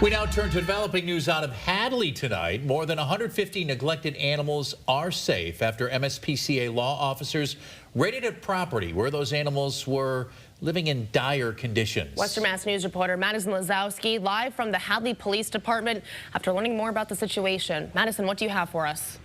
We now turn to developing news out of Hadley tonight. More than 150 neglected animals are safe after MSPCA law officers raided a property where those animals were living in dire conditions. Western Mass News reporter Madison Lazowski live from the Hadley Police Department after learning more about the situation. Madison, what do you have for us?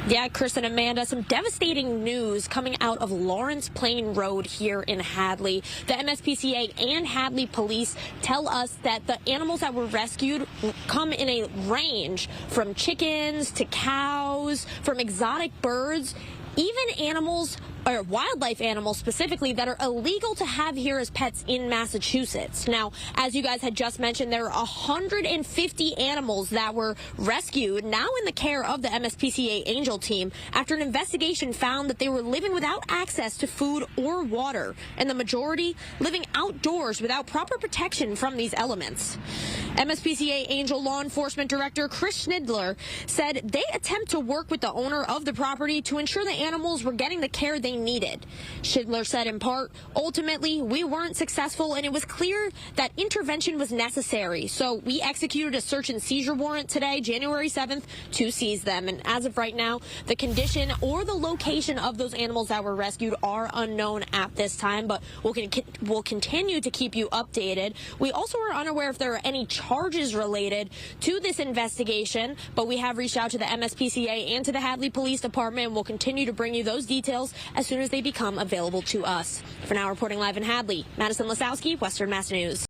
Yeah, Chris and Amanda, some devastating news coming out of Lawrence Plain Road here in Hadley. The MSPCA and Hadley police tell us that the animals that were rescued come in a range from chickens to cows, from exotic birds, even animals, or wildlife animals specifically, that are illegal to have here as pets in Massachusetts. Now, as you guys had just mentioned, there are 150 animals that were rescued, now in the care of the MSPCA Angel team, after an investigation found that they were living without access to food or water, and the majority living outdoors without proper protection from these elements. MSPCA Angel Law Enforcement Director Chris Schnidler said they attempt to work with the owner of the property to ensure the animals were getting the care they needed. Schindler said in part, ultimately, we weren't successful and it was clear that intervention was necessary. So we executed a search and seizure warrant today, January 7th, to seize them. And as of right now, the condition or the location of those animals that were rescued are unknown at this time, but we'll continue to keep you updated. We also are unaware if there are any charges related to this investigation, but we have reached out to the MSPCA and to the Hadley Police Department, and we'll continue to bring you those details as soon as they become available to us. For now, reporting live in Hadley, Madison Lazowski, Western Mass News.